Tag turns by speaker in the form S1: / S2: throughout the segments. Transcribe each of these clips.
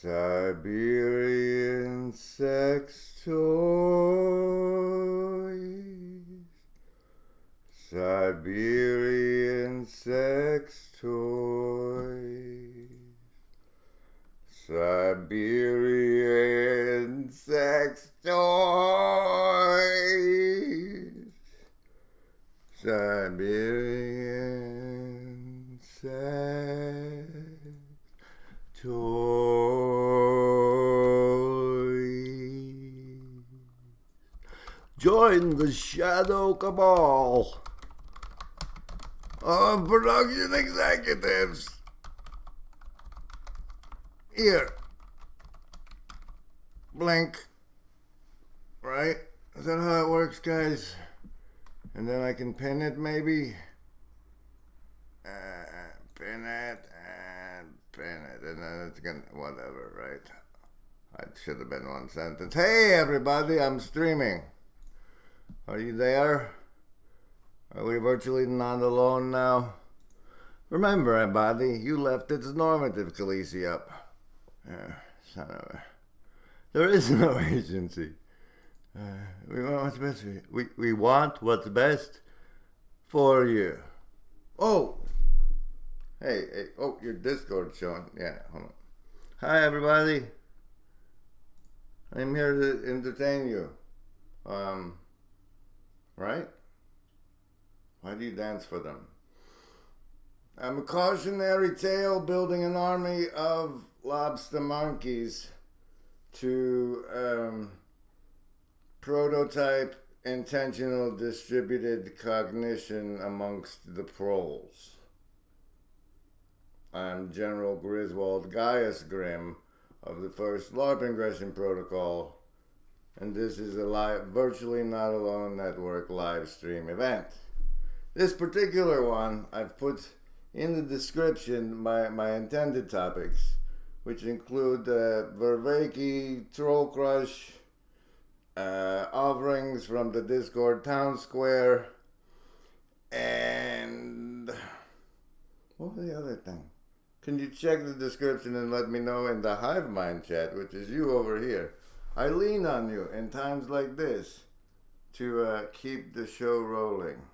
S1: Siberian sex toys. Siberian sex toys. Siberian sex toys. Siberian sex toys. Join the Shadow Cabal of production executives. Here. Blink. Right? Is that how it works, guys? And then I can pin it, maybe? Pin it and pin it. And then it's gonna, whatever, right? It should have been one sentence. Hey, everybody, I'm streaming. Are you there? Are we virtually not alone now? Remember, everybody, you left its normative Khaleesi up. Son of a... There is no agency. We want what's best for you. We want what's best for you. Oh! Hey, oh, your Discord's showing. Yeah, hold on. Hi, everybody. I'm here to entertain you. Right? Why do you dance for them? I'm a cautionary tale building an army of lobstamonkeys to prototype intentional distributed cognition amongst the proles. I'm General Griswold Gaius Grimm of the First LARP Ingression Protocol, and this is a virtually not alone network live stream event. This particular one, I've put in the description my intended topics, which include Vervaeke, Troll Crush, offerings from the Discord Town Square, and what was the other thing? Can you check the description and let me know in the Hive Mind chat, which is you over here. I lean on you in times like this to keep the show rolling.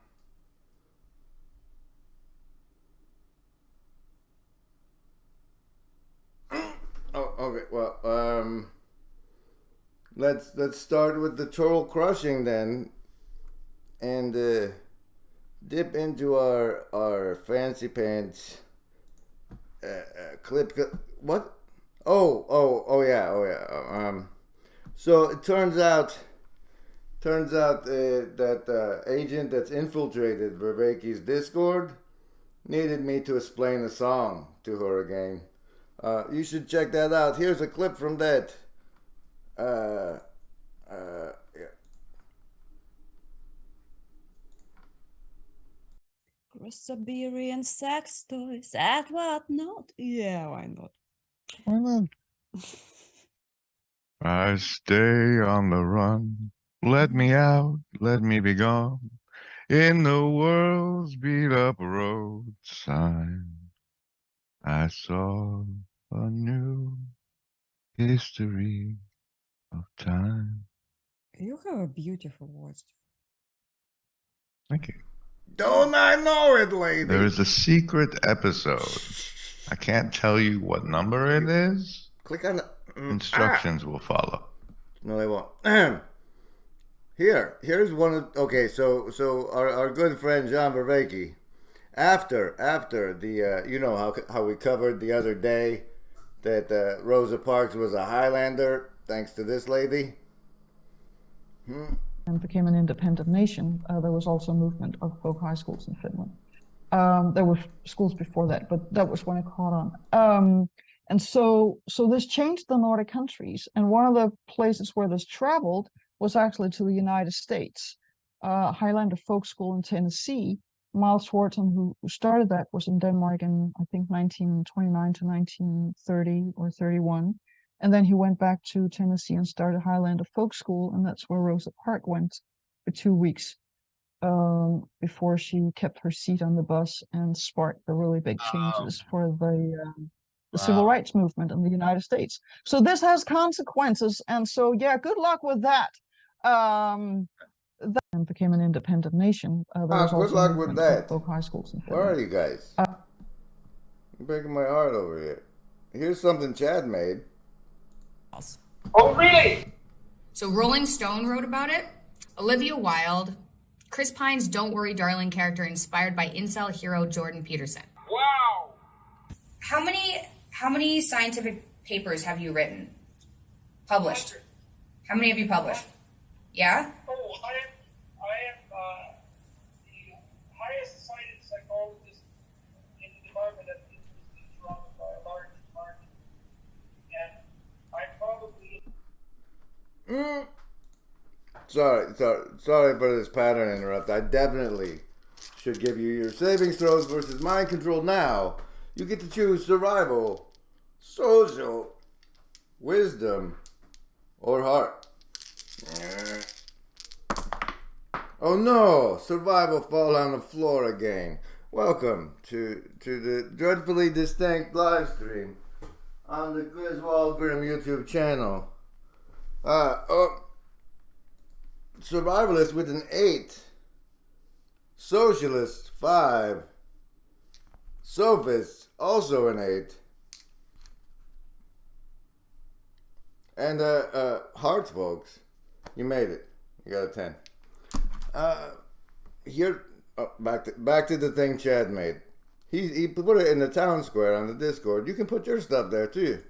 S1: Oh, okay. Well, let's start with the troll crushing then, and dip into our fancy pants clip. What? Oh yeah. So it turns out that agent that's infiltrated Vervaeke's Discord needed me to explain a song to her again. You should check that out. Here's a clip from that. Yeah.
S2: Siberian sex toys and whatnot. Yeah, why not?
S3: Why not?
S4: I stay on the run. Let me out, let me be gone. In the world's beat up road sign, I saw a new history of time.
S2: You have a beautiful voice.
S4: Thank you.
S1: Don't I know it, lady?
S4: There is a secret episode. I can't tell you what number it is.
S1: Click on the
S4: Instructions will follow.
S1: No, they won't. Here's one of. Okay, so our good friend John Vervaeke, after the you know how we covered the other day that Rosa Parks was a Highlander thanks to this lady.
S3: And became an independent nation. There was also a movement of folk high schools in Finland. There were schools before that, but that was when it caught on. And so this changed the Nordic countries. And one of the places where this traveled was actually to the United States. Highlander Folk School in Tennessee. Miles Wharton, who started that, was in Denmark in, I think, 1929 to 1930 or 31. And then he went back to Tennessee and started Highlander Folk School, and that's where Rosa Parks went for 2 weeks before she kept her seat on the bus and sparked the really big changes for the the civil rights movement in the United States. So this has consequences, and so yeah, good luck with that. That became an independent nation. There was
S1: good
S3: also
S1: luck
S3: a
S1: with
S3: movement
S1: that.
S3: of folk high schools in
S1: Where
S3: Finland.
S1: are you guys? You're breaking my heart over here. Here's something Chad made.
S5: Oh, really?
S6: So Rolling Stone wrote about it. Olivia Wilde, Chris Pine's Don't Worry Darling character inspired by incel hero Jordan Peterson.
S5: Wow.
S6: How many scientific papers have you written? Published? How many have you published? Yeah?
S5: Oh, I am the highest cited psychologist in the Department of University of Toronto by a large margin. And I'm probably...
S1: Sorry for this pattern interrupt. I definitely should give you your savings throws versus mind control now. You get to choose survival, social, wisdom, or heart. Oh no! Survival fall on the floor again. Welcome to the dreadfully distinct live stream on the Griswold Grim YouTube channel. Survivalist with an 8. Socialist 5. Sophist also an 8. And hearts, folks. You made it. You got a 10. Here, back to the thing Chad made. He put it in the town square on the Discord. You can put your stuff there too.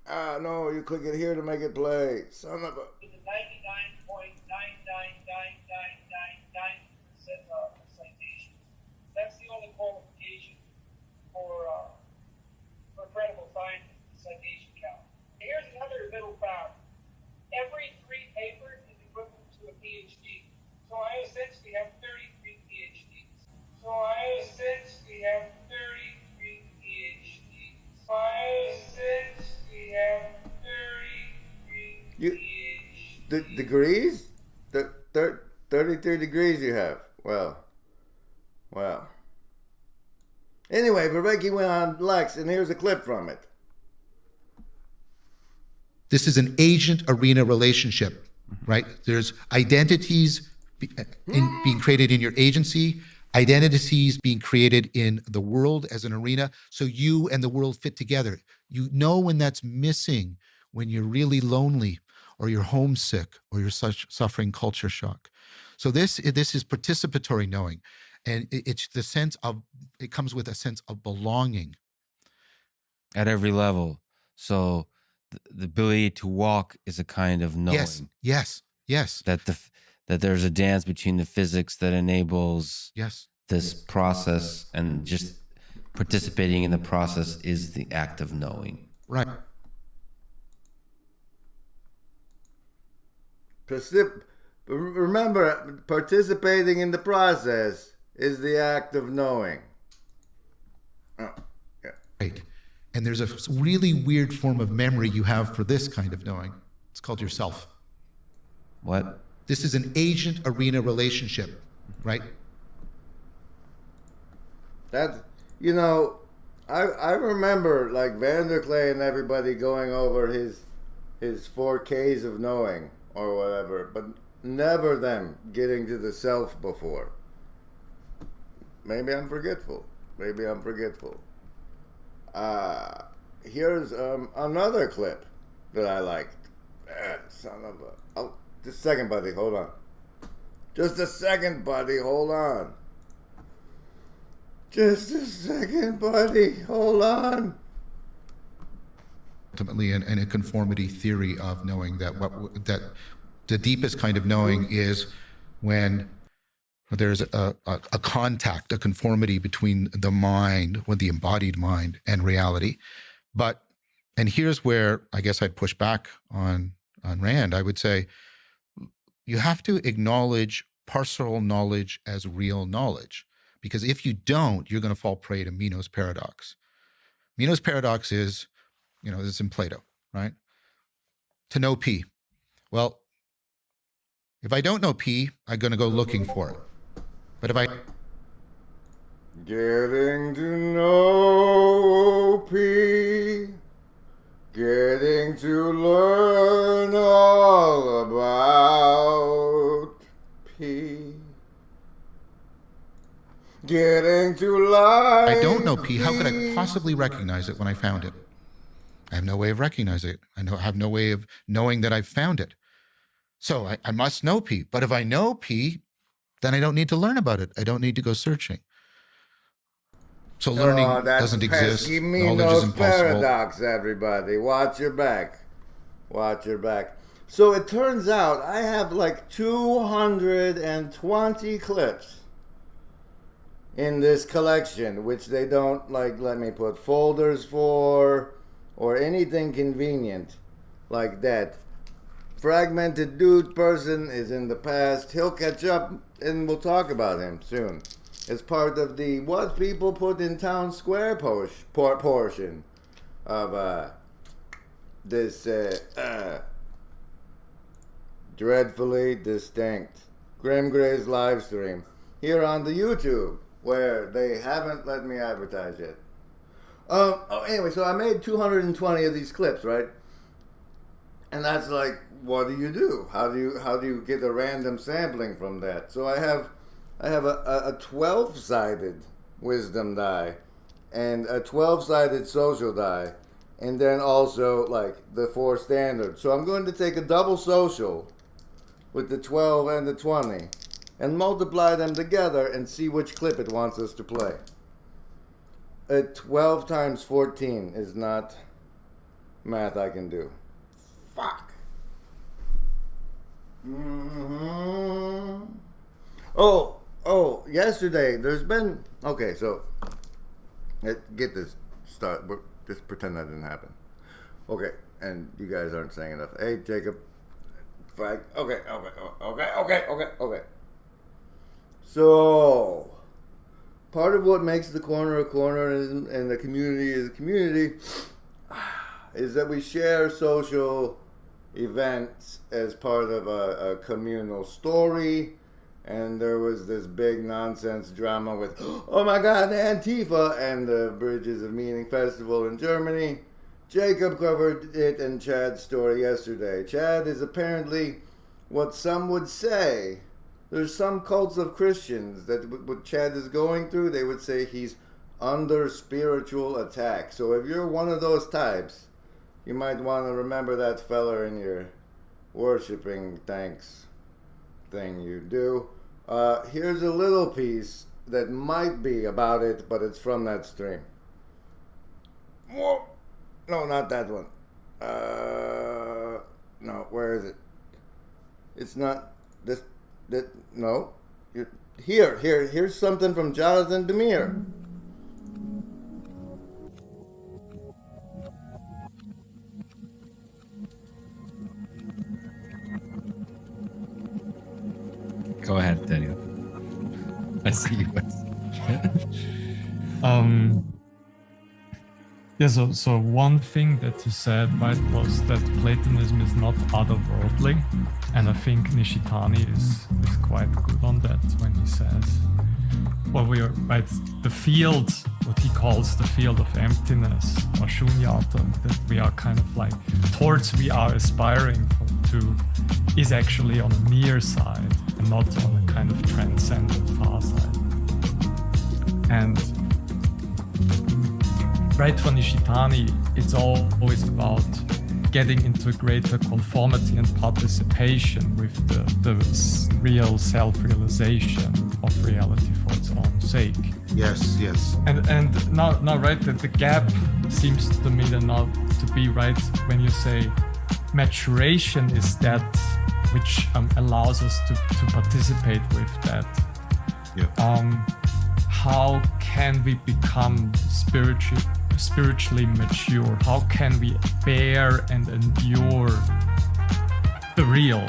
S1: No, you click it here to make it play. Son of a...
S5: 99.9999999% of citations. That's the only qualification for credible citation count. Here's another little fact. Every 3 papers is equivalent to a PhD. So I essentially have 33 PhDs.
S1: The degrees? 33 degrees you have. Well. Anyway, Vervaeke went on Lex, and here's a clip from it.
S7: This is an agent arena relationship, right? There's identities being created in your agency, identities being created in the world as an arena. So you and the world fit together. You know when that's missing, when you're really lonely or you're homesick or you're suffering culture shock. So this is participatory knowing. And it's the sense of, it comes with a sense of belonging.
S8: At every level. So the ability to walk is a kind of knowing.
S7: Yes.
S8: That there's a dance between the physics that enables this process, and just participating in the process is the act of knowing.
S7: Right.
S1: Remember, participating in the process is the act of knowing. Oh, yeah.
S7: Right. And there's a really weird form of memory you have for this kind of knowing. It's called yourself.
S8: What?
S7: This is an agent arena relationship, right?
S1: That, you know, I remember like Vanderklay and everybody going over his 4Ks of knowing or whatever, but never them getting to the self before. Maybe I'm forgetful. Here's another clip that I liked. Son of a... Oh, just a second, buddy. Hold on. Just a second, buddy. Hold on.
S7: Ultimately, in a conformity theory of knowing that that the deepest kind of knowing is when there's a contact, a conformity between the mind, or the embodied mind, and reality. And here's where I guess I'd push back on Rand. I would say you have to acknowledge partial knowledge as real knowledge, because if you don't, you're going to fall prey to Meno's paradox. Meno's paradox is, this is in Plato, right? To know P. Well, if I don't know P, I'm going to go looking for it. But
S1: Getting to know P. Getting to learn all about P. Getting to like
S7: I don't know P. How could I possibly recognize it when I found it? I have no way of recognizing it. I have no way of knowing that I've found it. So I must know P. But if I know P, then I don't need to learn about it. I don't need to go searching. So learning doesn't exist. Knowledge is impossible.
S1: Paradox, everybody. Watch your back. Watch your back. So it turns out I have like 220 clips in this collection, which they don't like let me put folders for or anything convenient like that. Fragmented dude person is in the past. He'll catch up and we'll talk about him soon. As part of the what people put in town square portion of this dreadfully distinct Grim Gray's live stream here on the YouTube, where they haven't let me advertise yet. Anyway, so I made 220 of these clips, right? And that's like, what do you do? How do you get a random sampling from that? So I have a 12-sided wisdom die and a 12-sided social die, and then also like the 4 standard. So I'm going to take a double social with the 12 and the 20 and multiply them together and see which clip it wants us to play. 12 times 14 is not math I can do. Fuck. Oh, yesterday there's been, okay, so get this start, just pretend that didn't happen. Okay, and you guys aren't saying enough. Hey, Jacob. Okay. So, part of what makes the corner a corner and the community is a community is that we share social events as part of a communal story. And there was this big nonsense drama with, oh my God, Antifa and the Bridges of Meaning Festival in Germany. Jacob covered it in Chad's story yesterday. Chad is apparently what some would say. There's some cults of Christians that what Chad is going through, they would say he's under spiritual attack. So if you're one of those types, you might want to remember that fella in your worshiping thanks thing you do. Here's a little piece that might be about it, but it's from that stream. Whoa. No, not that one. No, where is it? It's not this. No. Here's something from Jonathan Demir.
S9: Go ahead, Daniel. I see you.
S10: Yeah, so one thing that he said, right, was that Platonism is not otherworldly, and I think Nishitani is quite good on that when he says, well, we are, right, the field, what he calls the field of emptiness, or shunyata, that we are kind of like, towards we are aspiring to, is actually on a near side, and not on a kind of transcendent far side. And right, for Nishitani, it's always about getting into greater conformity and participation with the real self-realization of reality for its own sake.
S7: Yes.
S10: And now right, that the gap seems to me now to be right when you say maturation is that which allows us to participate with that.
S7: Yeah.
S10: How can we become spiritually mature? How can we bear and endure the real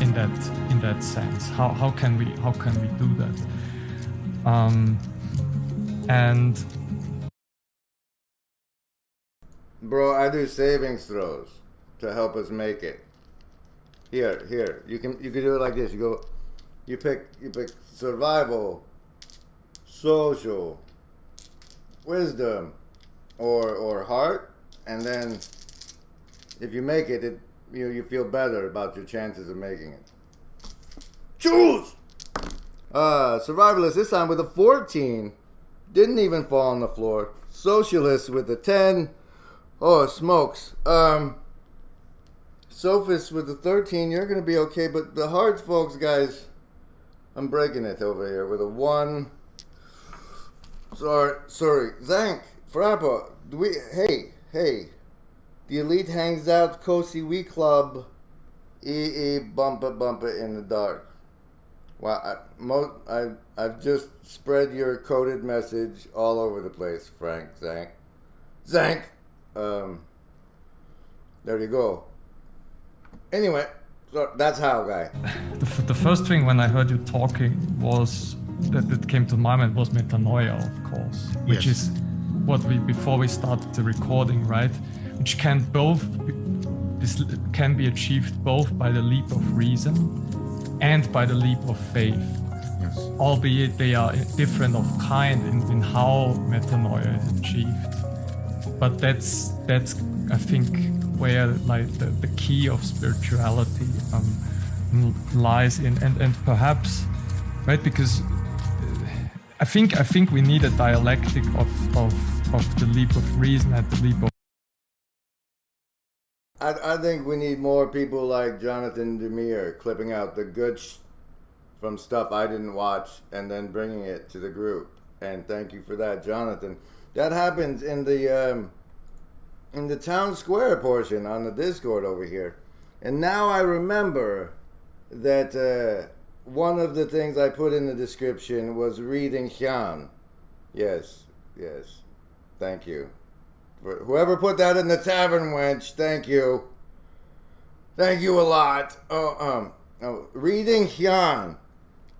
S10: in that sense? How can we do that? And
S1: bro, I do savings throws to help us make it. You can do it like this. You pick survival, social, wisdom, or heart, and then if you make it, you feel better about your chances of making it. Choose! Survivalist this time with a 14. Didn't even fall on the floor. Socialist with a 10. Oh, smokes. Sophist with a 13. You're going to be okay, but the hearts, folks, guys, I'm breaking it over here with a 1. Sorry. Zank, Frappa, hey. The Elite hangs out, Cozy Wee Club, bumpa in the dark. Wow, I've just spread your coded message all over the place, Frank, Zank. There you go. Anyway, so that's how, guy.
S10: The first thing when I heard you talking was that came to my mind was metanoia, of course, which is what before we started the recording, right? Which can be achieved both by the leap of reason and by the leap of faith. Yes. Albeit they are different of kind in how metanoia is achieved. But that's I think where like the key of spirituality lies in, and perhaps, right, because I think we need a dialectic of the leap of reason and the leap of.
S1: I think we need more people like Jonathan Demir clipping out the good from stuff I didn't watch and then bringing it to the group. And thank you for that, Jonathan. That happens in the town square portion on the Discord over here. And now I remember that one of the things I put in the description was reading Hyon. Yes. Thank you. Whoever put that in the tavern, wench, thank you. Thank you a lot. Reading Hyon.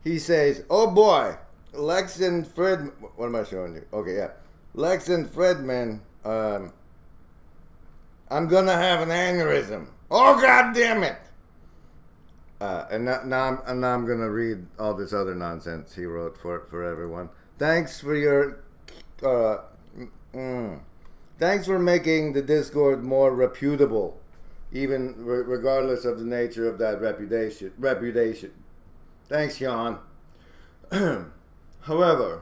S1: He says, oh boy, Lex and Fred. What am I showing you? Okay, yeah. Lex and Fredman, I'm gonna have an aneurysm. Oh, god damn it. And now I'm gonna read all this other nonsense he wrote for everyone. Thanks for your thanks for making the Discord more reputable, even regardless of the nature of that reputation. Thanks, Hyon. However,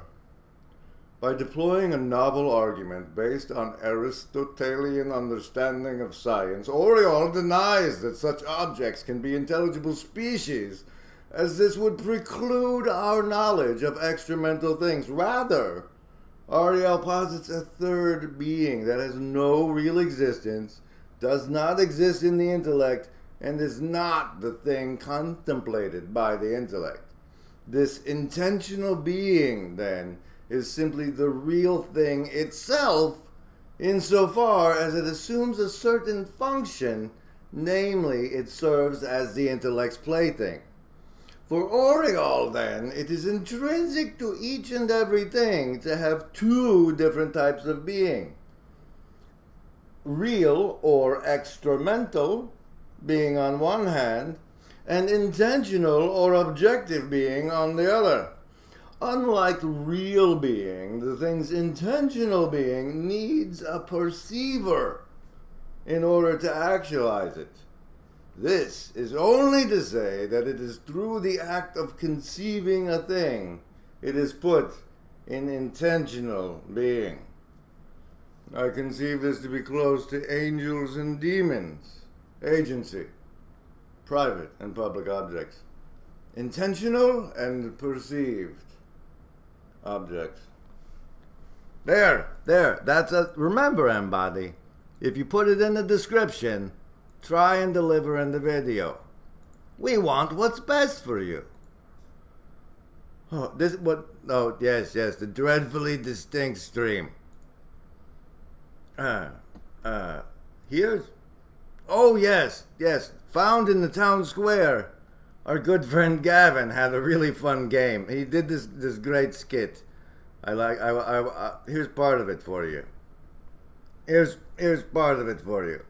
S1: by deploying a novel argument based on Aristotelian understanding of science, Oriol denies that such objects can be intelligible species, as this would preclude our knowledge of extramental things. Rather, Ariel posits a third being that has no real existence, does not exist in the intellect, and is not the thing contemplated by the intellect. This intentional being, then, is simply the real thing itself, insofar as it assumes a certain function, namely, it serves as the intellect's plaything. For Oriol, then, it is intrinsic to each and every thing to have two different types of being. Real or extramental being on one hand, and intentional or objective being on the other. Unlike real being, the thing's intentional being needs a perceiver in order to actualize it. This is only to say that it is through the act of conceiving a thing it is put in intentional being. I conceive this to be close to angels and demons, agency, private and public objects, intentional and perceived objects. There, that's a, remember, Embody, if you put it in the description, try and deliver in the video. We want what's best for you. Oh, yes, the dreadfully distinct stream. Here's, oh yes, found in the town square. Our good friend Gavin had a really fun game. He did this great skit. Here's part of it for you. Here's part of it for you.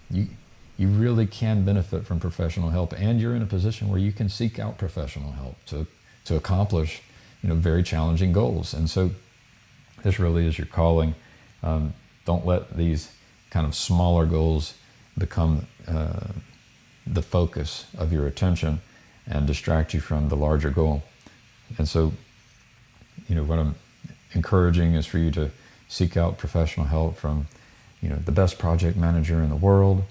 S11: You really can benefit from professional help, and you're in a position where you can seek out professional help to accomplish very challenging goals. And so this really is your calling. Don't let these kind of smaller goals become the focus of your attention and distract you from the larger goal. And so, what I'm encouraging is for you to seek out professional help from, the best project manager in the world,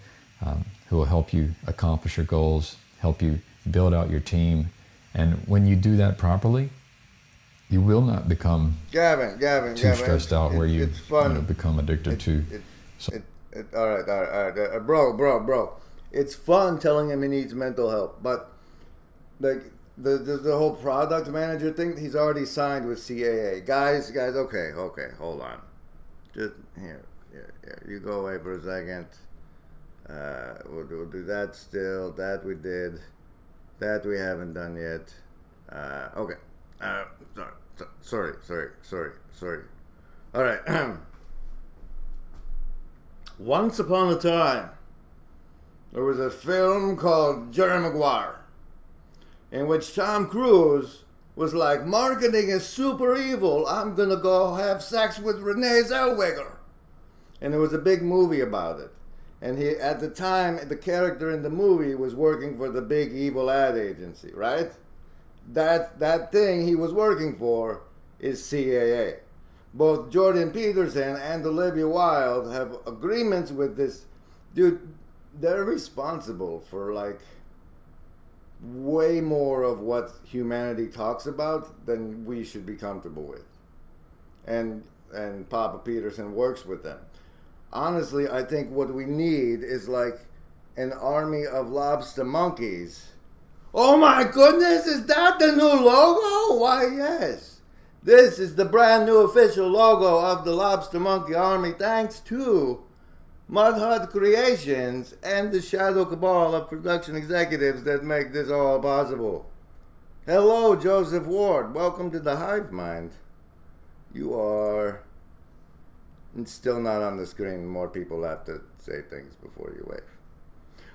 S11: who will help you accomplish your goals, help you build out your team. And when you do that properly, you will not become
S1: Gavin,
S11: too stressed out where you become addicted to.
S1: All right, bro. It's fun telling him he needs mental help, but like the whole product manager thing, he's already signed with CAA. Guys, okay, hold on. Just here, you go away for a second. We'll do that still. That we did. That we haven't done yet. Okay. Sorry. All right. Once upon a time, there was a film called Jerry Maguire, in which Tom Cruise was like, marketing is super evil. I'm gonna go have sex with Renee Zellweger. And there was a big movie about it. And he, at the time, the character in the movie was working for the big evil ad agency, right? That thing he was working for is CAA. Both Jordan Peterson and Olivia Wilde have agreements with this. Dude, they're responsible for like way more of what humanity talks about than we should be comfortable with. And Papa Peterson works with them. Honestly, I think what we need is like an army of lobster monkeys. Oh my goodness, is that the new logo? Why, yes. This is the brand new official logo of the Lobstamonkee Army, thanks to Mud Hut Creations and the shadow cabal of production executives that make this all possible. Hello, Joseph Ward. Welcome to the Hive Mind. You are still not on the screen. More people have to say things before you wave.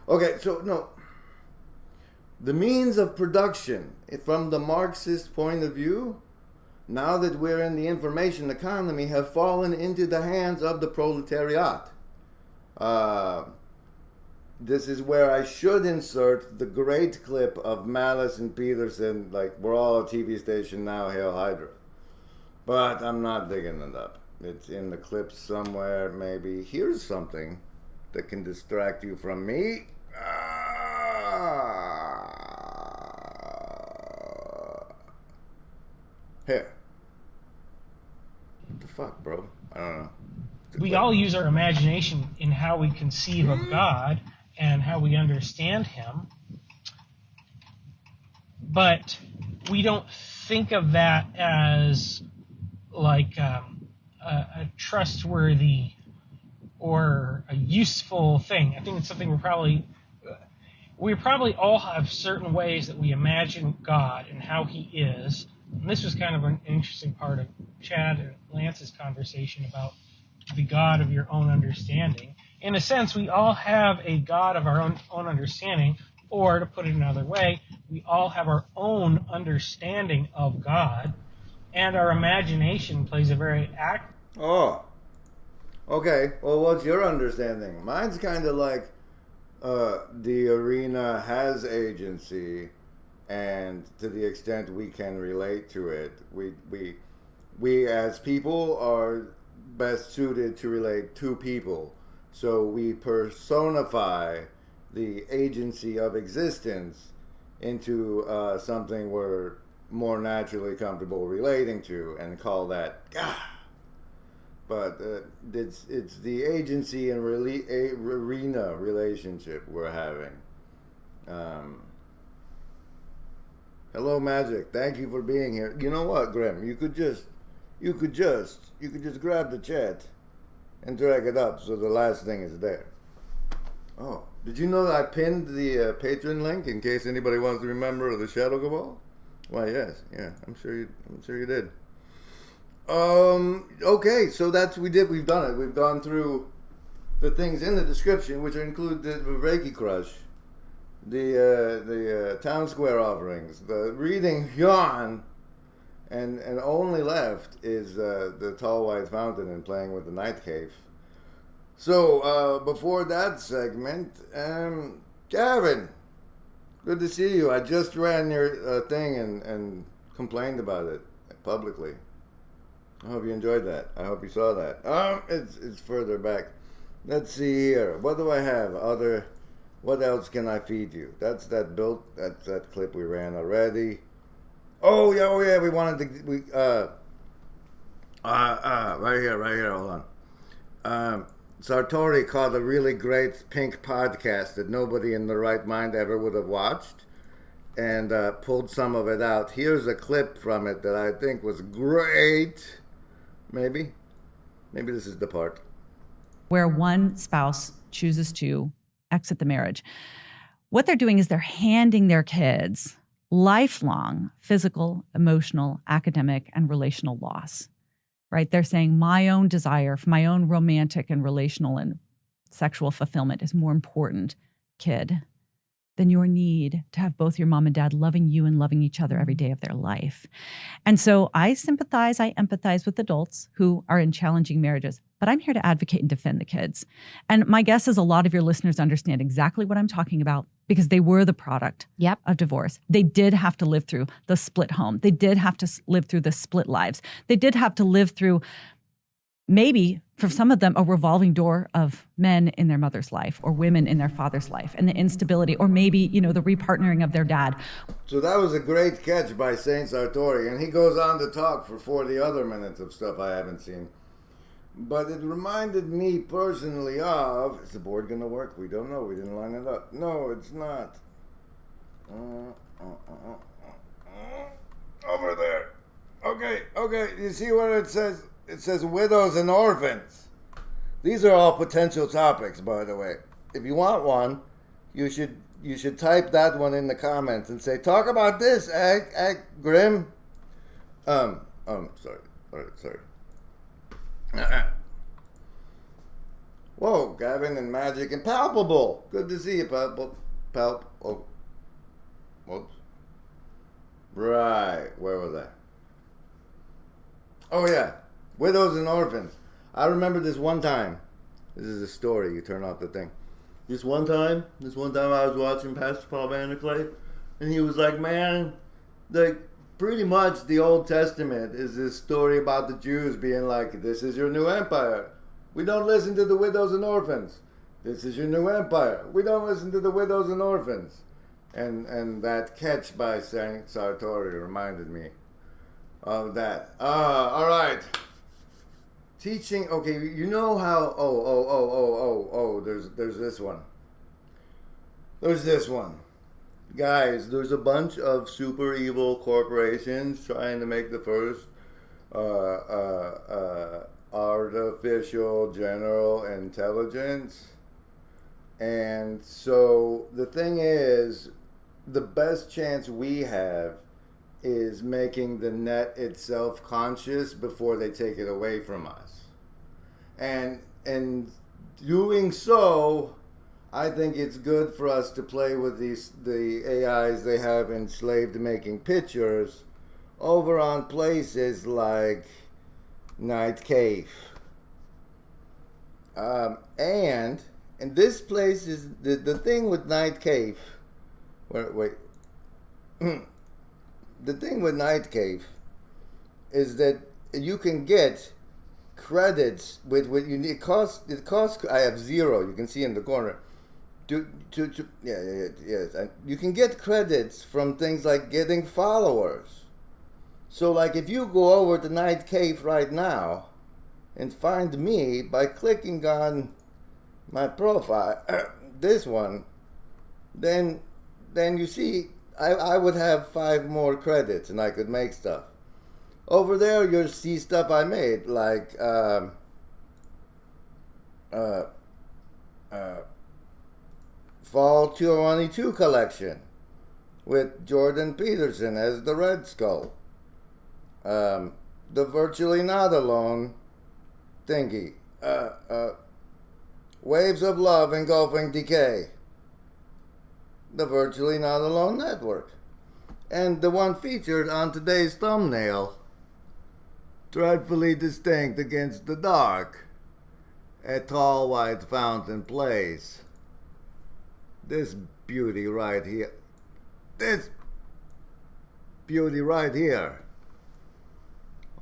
S1: Okay, so no. The means of production, from the Marxist point of view, now that we're in the information economy, have fallen into the hands of the proletariat. This is where I should insert the great clip of Malice and Peterson, like, we're all a TV station now, Hail Hydra. But I'm not digging it up. It's in the clip somewhere, maybe. Here's something that can distract you from me. Here. What the fuck, bro? I don't know.
S5: We all use our imagination in how we conceive of God and how we understand Him, but we don't think of that as like a trustworthy or a useful thing. I think it's something we probably all have certain ways that we imagine God and how He is. And this was kind of an interesting part of Chad and Lance's conversation about the God of your own understanding. In a sense, we all have a God of our own understanding, or to put it another way, we all have our own understanding of God, and our imagination plays a very active.
S1: Oh, okay. Well, what's your understanding? Mine's kind of like the arena has agency, and to the extent we can relate to it, we as people are best suited to relate to people. So we personify the agency of existence into something we're more naturally comfortable relating to and call that God. But it's the agency and arena relationship we're having. Hello, Magic. Thank you for being here. You know what, Grim? You could just grab the chat and drag it up so the last thing is there. Oh, did you know that I pinned the Patreon link in case anybody wants to remember the Shadow Cabal? Why, yes, yeah, I'm sure you did. Okay, so that's we've done it. We've gone through the things in the description, which include the Vervaeke crush, the town square offerings, the reading Hyon, and only left is the tall white fountain and playing with the NightCafe. So before that segment, Gavin, good to see you. I just ran your thing and complained about it publicly. I hope you enjoyed that. I hope you saw that. It's further back. Let's see here. What do I have? What else can I feed you? That's that clip we ran already. Oh yeah. We wanted to right here. Hold on. Sartori called a really great pink podcast that nobody in their right mind ever would have watched, and pulled some of it out. Here's a clip from it that I think was great. Maybe this is the part
S12: where one spouse chooses to exit the marriage. What they're doing is they're handing their kids lifelong physical, emotional, academic, and relational loss, right? They're saying my own desire for my own romantic and relational and sexual fulfillment is more important, kid, than your need to have both your mom and dad loving you and loving each other every day of their life. And so I empathize with adults who are in challenging marriages, but I'm here to advocate and defend the kids. And my guess is a lot of your listeners understand exactly what I'm talking about because they were the product of divorce. They did have to live through the split home. They did have to live through the split lives. They did have to live through, maybe for some of them, a revolving door of men in their mother's life or women in their father's life and the instability, or maybe, the repartnering of their dad.
S1: So that was a great catch by Saint Sartori, and he goes on to talk for 40 other minutes of stuff I haven't seen. But it reminded me personally of, is the board going to work? We don't know. We didn't line it up. No, it's not. Over there. Okay. You see what it says? It says widows and orphans. These are all potential topics, by the way. If you want one, you should type that one in the comments and say, talk about this, Grim. Sorry. Whoa, Gavin and Magic and Palpable. Good to see you, Palpable. Oh. Whoops. Right. Where was I? Oh, yeah. Widows and orphans. I remember this one time. This is a story. You turn off the thing. This one time I was watching Pastor Paul Vanderklay, and he was like, man, pretty much the Old Testament is this story about the Jews being like, this is your new empire. We don't listen to the widows and orphans. This is your new empire. We don't listen to the widows and orphans. And that catch by Saint Sartori reminded me of that. All right. Teaching, okay, you know how, there's this one. There's this one. Guys, there's a bunch of super evil corporations trying to make the first artificial general intelligence. And so the thing is, the best chance we have is making the net itself conscious before they take it away from us. And doing so, I think it's good for us to play with the AIs they have enslaved making pictures over on places like NightCafe. And this place is the thing with NightCafe. Wait. The thing with NightCafe is that you can get credits with what you need. It costs. I have 0. You can see in the corner. Yes. You can get credits from things like getting followers. So, like, if you go over to NightCafe right now and find me by clicking on my profile, this one, then you see I would have 5 more credits and I could make stuff. Over there you'll see stuff I made, like Fall 2022 collection with Jordan Peterson as the Red Skull. The Virtually Not Alone thingy. Waves of Love Engulfing Decay. The Virtually Not Alone Network. And the one featured on today's thumbnail dreadfully distinct against the dark. A tall white fountain plays. This beauty right here. This beauty right here.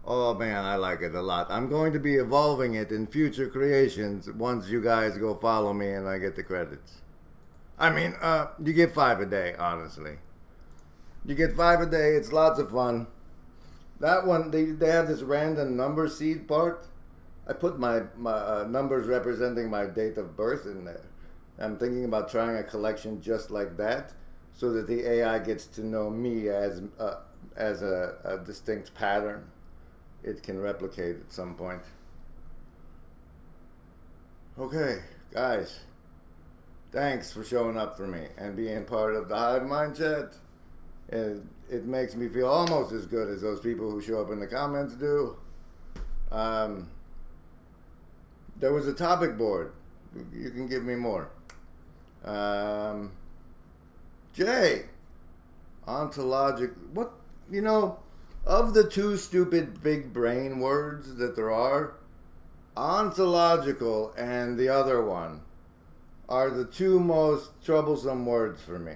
S1: Oh man, I like it a lot. I'm going to be evolving it in future creations once you guys go follow me and I get the credits. I mean, you get 5 a day, honestly. You get 5 a day, it's lots of fun. That one, they have this random number seed part. I put my numbers representing my date of birth in there. I'm thinking about trying a collection just like that, so that the AI gets to know me as a distinct pattern it can replicate at some point. Okay, guys, thanks for showing up for me and being part of the Hive Mind chat. It makes me feel almost as good as those people who show up in the comments do. There was a topic board. You can give me more. Jay, ontologic. What, you know, of the 2 stupid big brain words that there are, ontological and the other one are the 2 most troublesome words for me.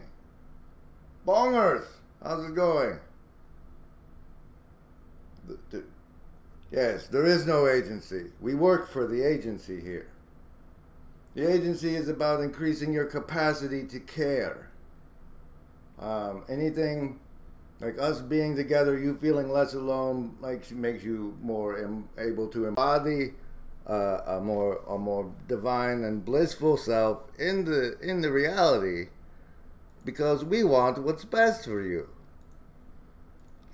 S1: Bongers, how's it going? Yes, there is no agency. We work for the agency here. The agency is about increasing your capacity to care. Anything like us being together, you feeling less alone, makes you more able to embody a more divine and blissful self in the reality, because we want what's best for you.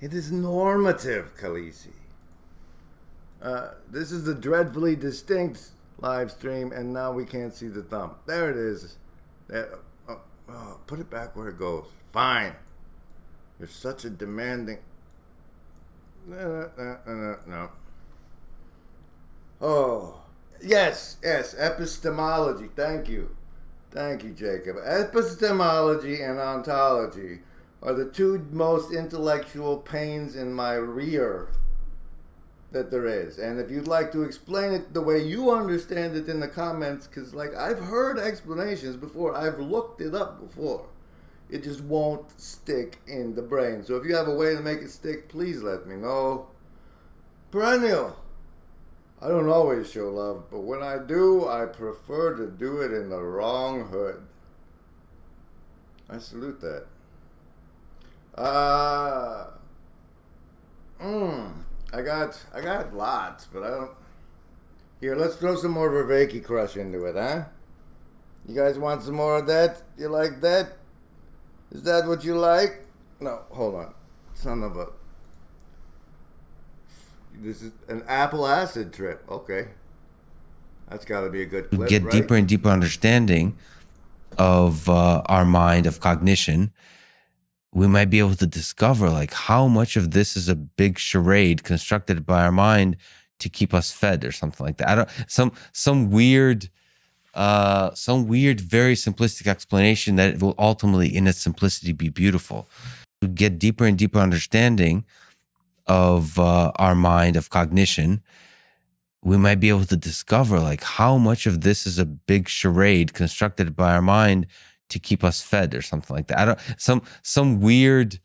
S1: It is normative, Khaleesi. This is the dreadfully distinct live stream, and now we can't see the thumb. There it is. There. Put it back where it goes. Fine. You're such a demanding... No. Oh. Yes. Epistemology. Thank you, Jacob. Epistemology and ontology are the 2 most intellectual pains in my rear that there is. And if you'd like to explain it the way you understand it in the comments, because I've heard explanations before, I've looked it up before, it just won't stick in the brain. So if you have a way to make it stick, please let me know. Perennial, I don't always show love, but when I do, I prefer to do it in the wrong hood. I salute that. I got lots, but I don't... Here, let's throw some more Vervaeke crush into it, huh? You guys want some more of that? You like that? Is that what you like? No, hold on. Son of a... This is an apple acid trip. Okay. That's got to be a good clip,
S8: Get
S1: right?
S8: deeper and deeper understanding of our mind, of cognition, we might be able to discover how much of this is a big charade constructed by our mind to keep us fed or something like that. I don't, some weird, very simplistic explanation that will ultimately in its simplicity be beautiful. To get deeper and deeper understanding of our mind, of cognition, we might be able to discover how much of this is a big charade constructed by our mind to keep us fed or something like that. I don't, some weird,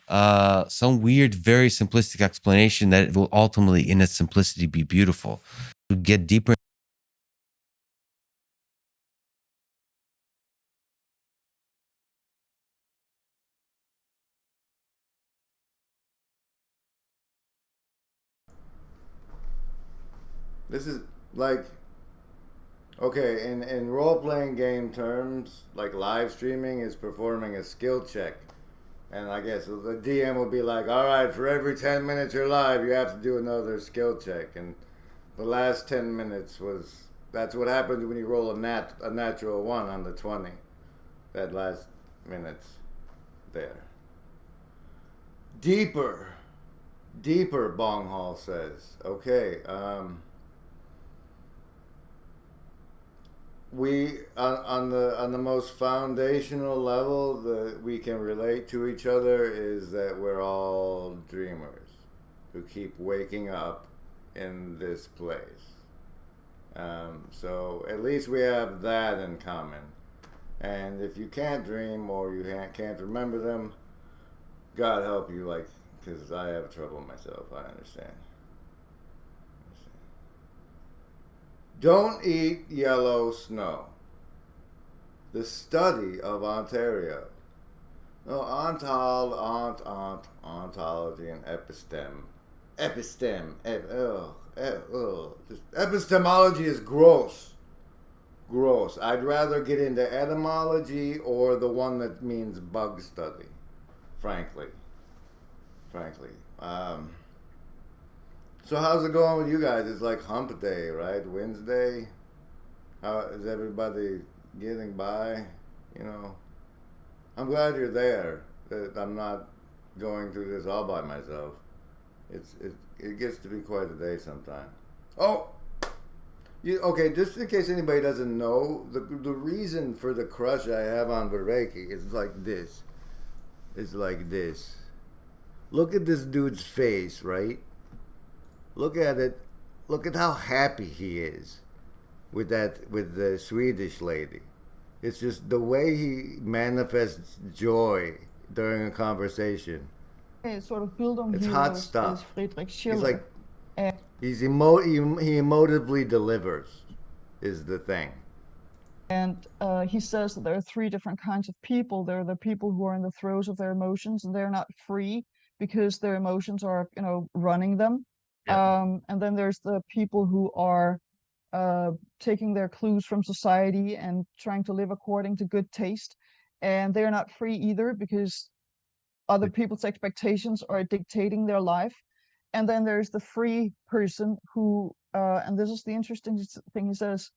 S8: very simplistic explanation that will ultimately in its simplicity be beautiful. To get deeper.
S1: This is okay, in role-playing game terms, live streaming is performing a skill check. And I guess the DM will be like, all right, for every 10 minutes you're live, you have to do another skill check. And the last 10 minutes that's what happens when you roll a natural 1 on the 20. That last minutes there. Deeper, Bong Hall says. Okay, we on the most foundational level that we can relate to each other is that we're all dreamers who keep waking up in this place. So at least we have that in common. And if you can't dream or you can't remember them, God help you, like, because I have trouble myself, I understand. Don't eat yellow snow. The study of Ontario. No, ontology and epistemology is gross. Gross. I'd rather get into etymology or the one that means bug study, frankly. So how's it going with you guys? It's like hump day, right? Wednesday. How is everybody getting by? You know, I'm glad you're there. That I'm not going through this all by myself. It gets to be quite a day sometimes. Oh, okay. Just in case anybody doesn't know, the reason for the crush I have on Vervaeke is like this. It's like this. Look at this dude's face, right? Look at it. Look at how happy he is with the Swedish lady. It's just the way he manifests joy during a conversation.
S3: Sort of Bildung
S1: It's
S3: heroes
S1: hot stuff.
S3: is Friedrich Schiller.
S1: He's like, he emotively delivers, is the thing.
S3: And he says that there are three different kinds of people. There are the people who are in the throes of their emotions and they're not free because their emotions are, running them. Yeah. And then there's the people who are taking their clues from society and trying to live according to good taste. And they're not free either because other people's expectations are dictating their life. And then there's the free person who, and this is the interesting thing, he says,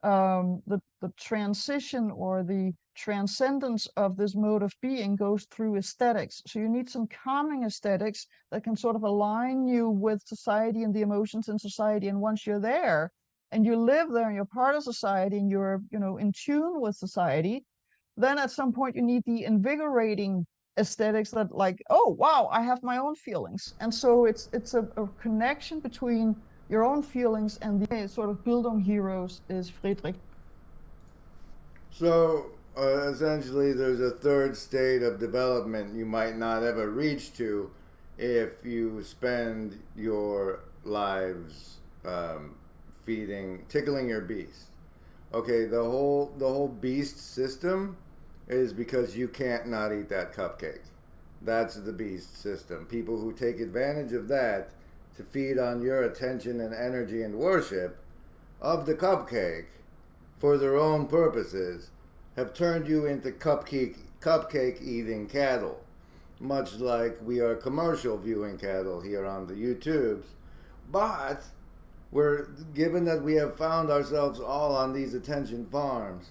S3: the transition or the transcendence of this mode of being goes through aesthetics. So you need some calming aesthetics that can sort of align you with society and the emotions in society. And once you're there and you live there and you're part of society and you're, in tune with society, then at some point you need the invigorating aesthetics that like, oh, wow, I have my own feelings. And so it's a connection between your own feelings and the sort of Bildung heroes is Friedrich.
S1: So essentially there's a third state of development you might not ever reach to if you spend your lives tickling your beast. Okay, the whole beast system is because you can't not eat that cupcake. That's the beast system. People who take advantage of that to feed on your attention and energy and worship of the cupcake for their own purposes have turned you into cupcake eating cattle, much like we are commercial viewing cattle here on the YouTubes. But given that we have found ourselves all on these attention farms,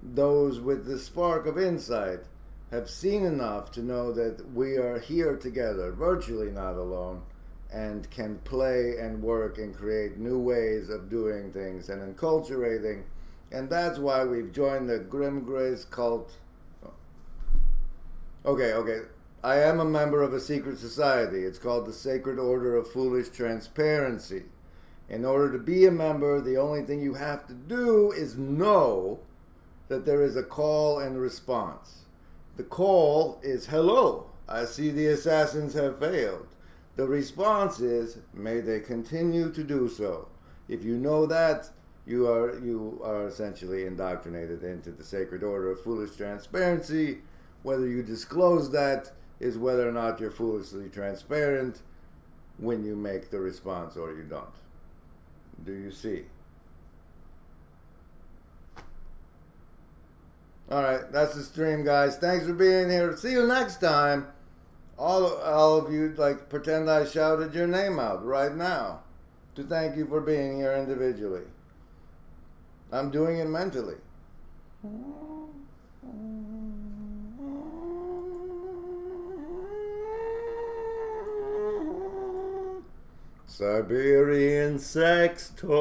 S1: those with the spark of insight have seen enough to know that we are here together, virtually not alone, and can play and work and create new ways of doing things and enculturating. And that's why we've joined the Grim Grace cult. Okay. I am a member of a secret society. It's called the Sacred Order of Foolish Transparency. In order to be a member, the only thing you have to do is know that there is a call and response. The call is, hello, I see the assassins have failed. The response is, may they continue to do so. If you know that, you are essentially indoctrinated into the Sacred Order of Foolish Transparency. Whether you disclose that is whether or not you're foolishly transparent when you make the response or you don't. Do you see? Alright, that's the stream, guys. Thanks for being here. See you next time. All of you, like, pretend I shouted your name out right now to thank you for being here individually. I'm doing it mentally. Siberian sex toys.